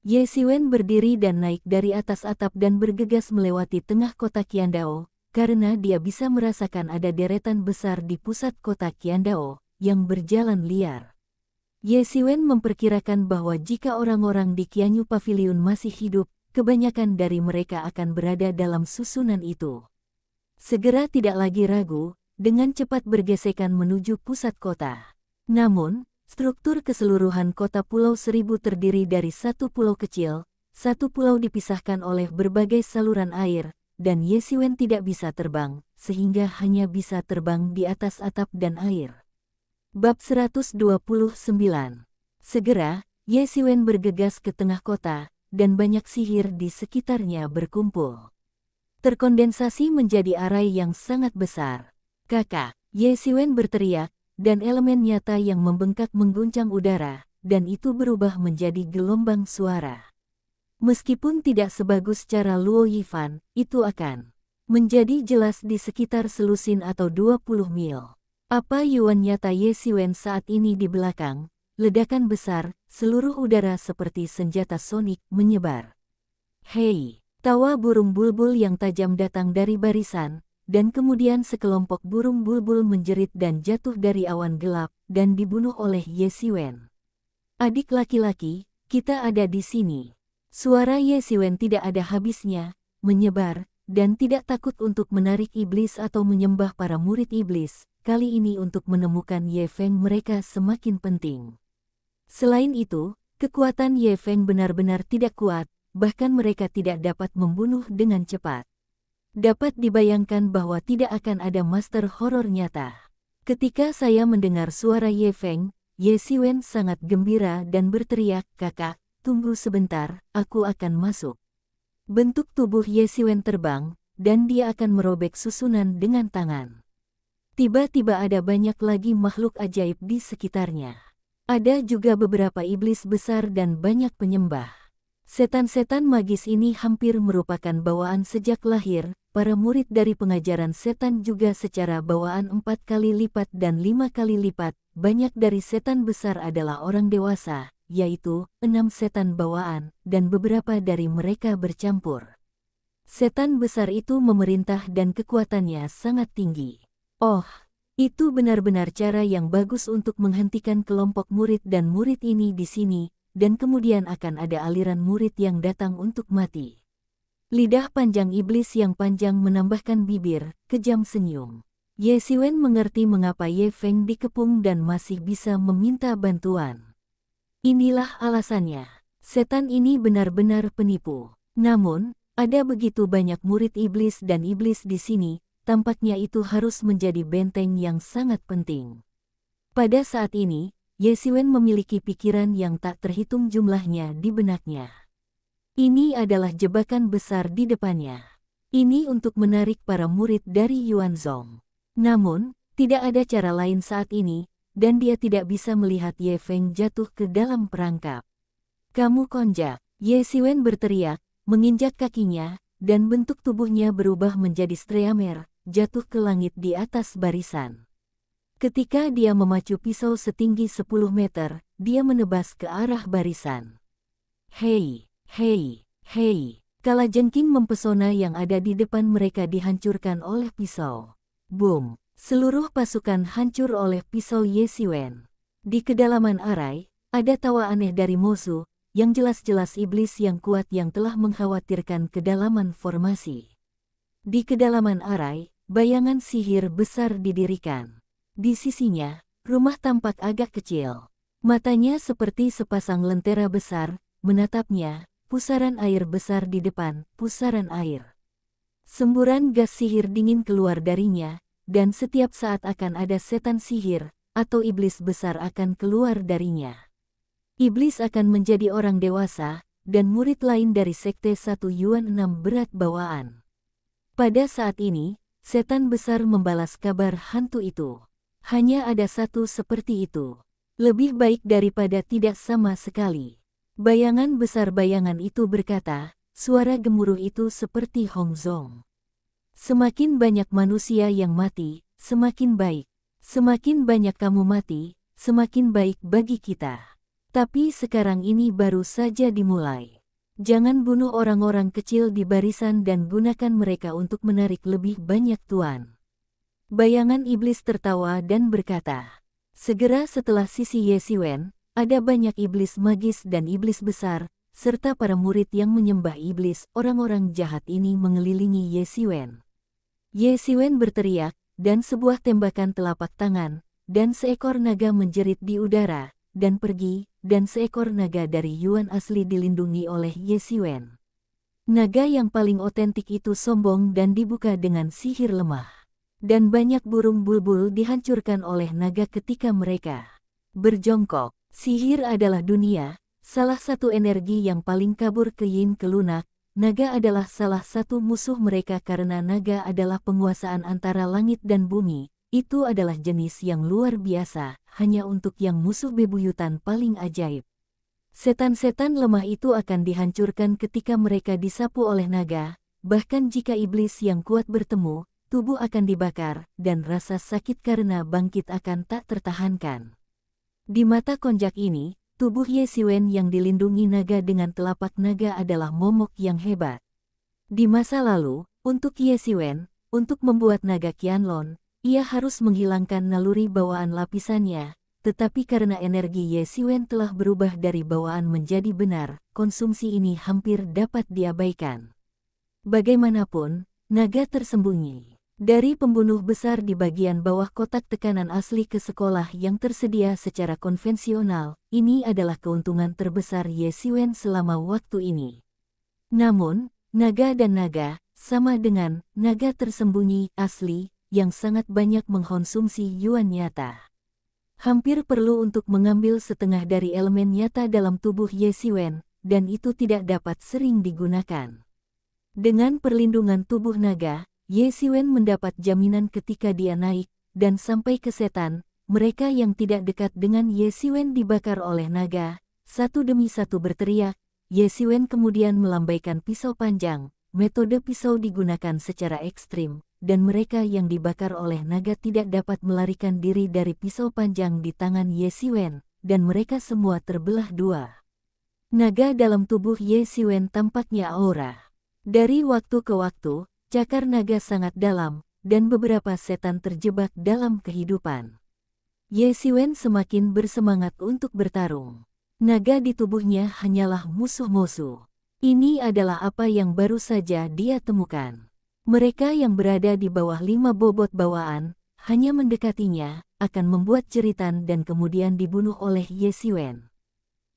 Ye Siwen berdiri dan naik dari atas atap dan bergegas melewati tengah kota Qiandao, karena dia bisa merasakan ada deretan besar di pusat kota Qiandao yang berjalan liar. Ye Siwen memperkirakan bahwa jika orang-orang di Qianyu Pavilion masih hidup, kebanyakan dari mereka akan berada dalam susunan itu. Segera tidak lagi ragu, dengan cepat bergesekan menuju pusat kota. Namun, struktur keseluruhan kota Pulau Seribu terdiri dari satu pulau kecil, satu pulau dipisahkan oleh berbagai saluran air, dan Ye Siwen tidak bisa terbang, sehingga hanya bisa terbang di atas atap dan air. Bab 129. Segera, Ye Siwen bergegas ke tengah kota, dan banyak sihir di sekitarnya berkumpul. Terkondensasi menjadi arai yang sangat besar. Kakak, Ye Siwen berteriak, dan elemen nyata yang membengkak mengguncang udara, dan itu berubah menjadi gelombang suara. Meskipun tidak sebagus cara Luo Yifan, itu akan menjadi jelas di sekitar selusin atau 20 mil. Apa Yuan nyata Ye Siwen saat ini di belakang, ledakan besar, seluruh udara seperti senjata sonik menyebar. Hei! Tawa burung bulbul yang tajam datang dari barisan, dan kemudian sekelompok burung bulbul menjerit dan jatuh dari awan gelap, dan dibunuh oleh Ye Siwen. Adik laki-laki, kita ada di sini. Suara Ye Siwen tidak ada habisnya, menyebar, dan tidak takut untuk menarik iblis atau menyembah para murid iblis, kali ini untuk menemukan Ye Feng mereka semakin penting. Selain itu, kekuatan Ye Feng benar-benar tidak kuat, bahkan mereka tidak dapat membunuh dengan cepat. Dapat dibayangkan bahwa tidak akan ada master horor nyata. Ketika saya mendengar suara Ye Feng, Ye Siwen sangat gembira dan berteriak, "Kakak, tunggu sebentar, aku akan masuk." Bentuk tubuh Ye Siwen terbang, dan dia akan merobek susunan dengan tangan. Tiba-tiba ada banyak lagi makhluk ajaib di sekitarnya. Ada juga beberapa iblis besar dan banyak penyembah. Setan-setan magis ini hampir merupakan bawaan sejak lahir, para murid dari pengajaran setan juga secara bawaan 4 kali lipat dan 5 kali lipat, banyak dari setan besar adalah orang dewasa, yaitu 6 setan bawaan, dan beberapa dari mereka bercampur. Setan besar itu memerintah dan kekuatannya sangat tinggi. Oh, itu benar-benar cara yang bagus untuk menghentikan kelompok murid dan murid ini di sini, dan kemudian akan ada aliran murid yang datang untuk mati. Lidah panjang iblis yang panjang menambahkan bibir, kejam senyum. Ye Siwen mengerti mengapa Ye Feng dikepung dan masih bisa meminta bantuan. Inilah alasannya. Setan ini benar-benar penipu. Namun, ada begitu banyak murid iblis dan iblis di sini, tampaknya itu harus menjadi benteng yang sangat penting. Pada saat ini, Ye Siwen memiliki pikiran yang tak terhitung jumlahnya di benaknya. Ini adalah jebakan besar di depannya. Ini untuk menarik para murid dari Yuanzong. Namun, tidak ada cara lain saat ini, dan dia tidak bisa melihat Ye Feng jatuh ke dalam perangkap. "Kamu konjak!" Ye Siwen berteriak, menginjak kakinya, dan bentuk tubuhnya berubah menjadi streamer, jatuh ke langit di atas barisan. Ketika dia memacu pisau setinggi 10 meter, dia menebas ke arah barisan. Hei, hei, hei! Kalajengking mempesona yang ada di depan mereka dihancurkan oleh pisau. Boom! Seluruh pasukan hancur oleh pisau Ye Siwen. Di kedalaman arai, ada tawa aneh dari musuh, yang jelas-jelas iblis yang kuat yang telah mengkhawatirkan kedalaman formasi. Di kedalaman arai, bayangan sihir besar didirikan. Di sisinya, rumah tampak agak kecil. Matanya seperti sepasang lentera besar, menatapnya, pusaran air besar di depan, pusaran air. Semburan gas sihir dingin keluar darinya, dan setiap saat akan ada setan sihir, atau iblis besar akan keluar darinya. Iblis akan menjadi orang dewasa, dan murid lain dari Sekte 1 Yuan 6 berat bawaan. Pada saat ini, setan besar membalas kabar hantu itu. Hanya ada satu seperti itu. Lebih baik daripada tidak sama sekali. Bayangan besar bayangan itu berkata, suara gemuruh itu seperti Hong Zong. Semakin banyak manusia yang mati, semakin baik. Semakin banyak kamu mati, semakin baik bagi kita. Tapi sekarang ini baru saja dimulai. Jangan bunuh orang-orang kecil di barisan dan gunakan mereka untuk menarik lebih banyak tuan. Bayangan iblis tertawa dan berkata, segera setelah sisi Ye Xiwen, ada banyak iblis magis dan iblis besar, serta para murid yang menyembah iblis. Orang-orang jahat ini mengelilingi Ye Xiwen. Ye Xiwen berteriak, dan sebuah tembakan telapak tangan, dan seekor naga menjerit di udara, dan pergi, dan seekor naga dari Yuan asli dilindungi oleh Ye Xiwen. Naga yang paling otentik itu sombong dan dibuka dengan sihir lemah. Dan banyak burung bulbul dihancurkan oleh naga ketika mereka berjongkok. Sihir adalah dunia, salah satu energi yang paling kabur ke yin ke lunak. Naga adalah salah satu musuh mereka karena naga adalah penguasaan antara langit dan bumi. Itu adalah jenis yang luar biasa, hanya untuk yang musuh bebuyutan paling ajaib. Setan-setan lemah itu akan dihancurkan ketika mereka disapu oleh naga, bahkan jika iblis yang kuat bertemu, tubuh akan dibakar, dan rasa sakit karena bangkit akan tak tertahankan. Di mata konjak ini, tubuh Ye Xiwen yang dilindungi naga dengan telapak naga adalah momok yang hebat. Di masa lalu, untuk Ye Xiwen, untuk membuat naga Qianlong, ia harus menghilangkan naluri bawaan lapisannya, tetapi karena energi Ye Xiwen telah berubah dari bawaan menjadi benar, konsumsi ini hampir dapat diabaikan. Bagaimanapun, naga tersembunyi dari pembunuh besar di bagian bawah kotak tekanan asli ke sekolah yang tersedia secara konvensional. Ini adalah keuntungan terbesar Ye Xiwen selama waktu ini. Namun, naga dan naga, sama dengan naga tersembunyi asli, yang sangat banyak mengkonsumsi yuan nyata. Hampir perlu untuk mengambil setengah dari elemen nyata dalam tubuh Ye Xiwen, dan itu tidak dapat sering digunakan. Dengan perlindungan tubuh naga, Ye Xiwen mendapat jaminan ketika dia naik, dan sampai ke setan, mereka yang tidak dekat dengan Ye Xiwen dibakar oleh naga. Satu demi satu berteriak, Ye Xiwen kemudian melambaikan pisau panjang. Metode pisau digunakan secara ekstrim, dan mereka yang dibakar oleh naga tidak dapat melarikan diri dari pisau panjang di tangan Ye Xiwen, dan mereka semua terbelah dua. Naga dalam tubuh Ye Xiwen tampaknya aura. Dari waktu ke waktu, cakar naga sangat dalam, dan beberapa setan terjebak dalam kehidupan. Ye Xiwen semakin bersemangat untuk bertarung. Naga di tubuhnya hanyalah musuh-musuh. Ini adalah apa yang baru saja dia temukan. Mereka yang berada di bawah 5 bobot bawaan, hanya mendekatinya, akan membuat jeritan dan kemudian dibunuh oleh Ye Xiwen.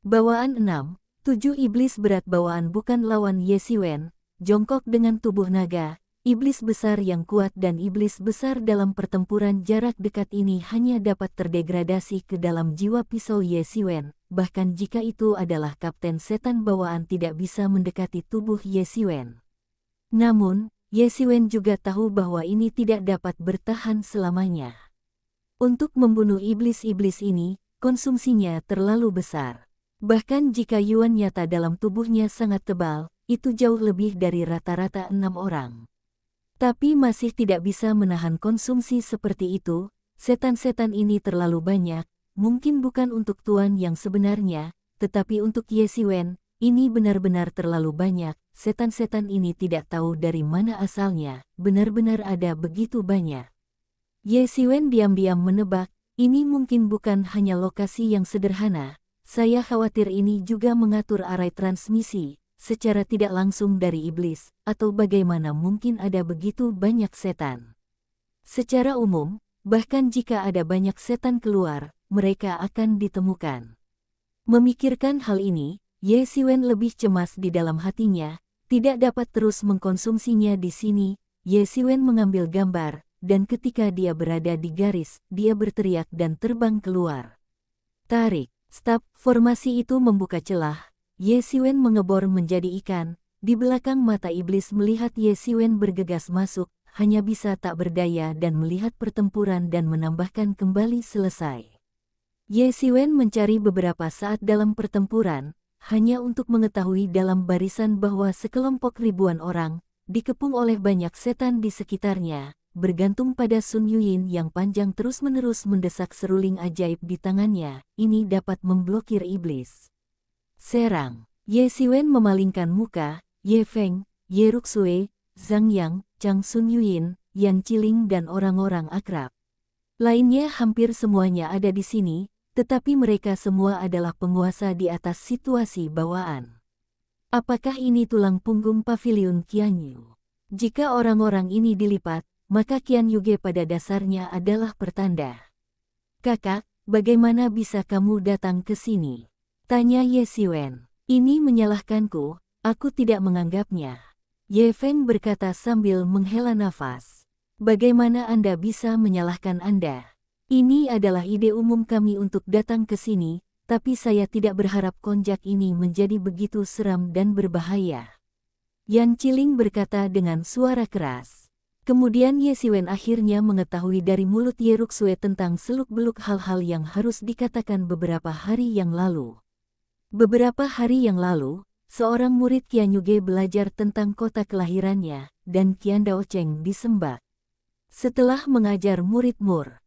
Bawaan 6, 7 iblis berat bawaan bukan lawan Ye Xiwen, jongkok dengan tubuh naga. Iblis besar yang kuat dan iblis besar dalam pertempuran jarak dekat ini hanya dapat terdegradasi ke dalam jiwa pisau Ye Xiwen, bahkan jika itu adalah kapten setan bawaan tidak bisa mendekati tubuh Ye Xiwen. Namun, Ye Xiwen juga tahu bahwa ini tidak dapat bertahan selamanya. Untuk membunuh iblis-iblis ini, konsumsinya terlalu besar. Bahkan jika yuan nyata dalam tubuhnya sangat tebal, itu jauh lebih dari rata-rata 6 orang. Tapi masih tidak bisa menahan konsumsi seperti itu. Setan-setan ini terlalu banyak, mungkin bukan untuk tuan yang sebenarnya, tetapi untuk Ye Xiwen, ini benar-benar terlalu banyak. Setan-setan ini tidak tahu dari mana asalnya, benar-benar ada begitu banyak. Ye Xiwen diam-diam menebak, ini mungkin bukan hanya lokasi yang sederhana, saya khawatir ini juga mengatur arai transmisi, secara tidak langsung dari iblis, atau bagaimana mungkin ada begitu banyak setan. Secara umum, bahkan jika ada banyak setan keluar, mereka akan ditemukan. Memikirkan hal ini, Ye Xiwen lebih cemas di dalam hatinya, tidak dapat terus mengkonsumsinya di sini. Ye Xiwen mengambil gambar, dan ketika dia berada di garis, dia berteriak dan terbang keluar. Tarik, stop, formasi itu membuka celah. Ye Xiwen mengebor menjadi ikan, di belakang mata iblis melihat Ye Xiwen bergegas masuk, hanya bisa tak berdaya dan melihat pertempuran dan menambahkan kembali selesai. Ye Xiwen mencari beberapa saat dalam pertempuran, hanya untuk mengetahui dalam barisan bahwa sekelompok ribuan orang, dikepung oleh banyak setan di sekitarnya, bergantung pada Sun Yuyin yang panjang terus-menerus mendesak seruling ajaib di tangannya, ini dapat memblokir iblis. Serang. Ye Siwen memalingkan muka, Ye Feng, Ye Ruxue, Zhang Yang, Chang Sun Yuyin, Yan Qiling dan orang-orang akrab lainnya hampir semuanya ada di sini, tetapi mereka semua adalah penguasa di atas situasi bawaan. Apakah ini tulang punggung pavilion Qianyu? Jika orang-orang ini dilipat, maka Qian Yuge pada dasarnya adalah pertanda. Kakak, bagaimana bisa kamu datang ke sini? Tanya Ye Siwen. Ini menyalahkanku, aku tidak menganggapnya. Ye Feng berkata sambil menghela nafas. Bagaimana Anda bisa menyalahkan Anda? Ini adalah ide umum kami untuk datang ke sini, tapi saya tidak berharap konjak ini menjadi begitu seram dan berbahaya. Yan Qiling berkata dengan suara keras. Kemudian Ye Siwen akhirnya mengetahui dari mulut Ye Ruxue tentang seluk-beluk hal-hal yang harus dikatakan beberapa hari yang lalu. Beberapa hari yang lalu, seorang murid Qian Yuge belajar tentang kota kelahirannya, dan Qian Daocheng disembah. Setelah mengajar murid Mur,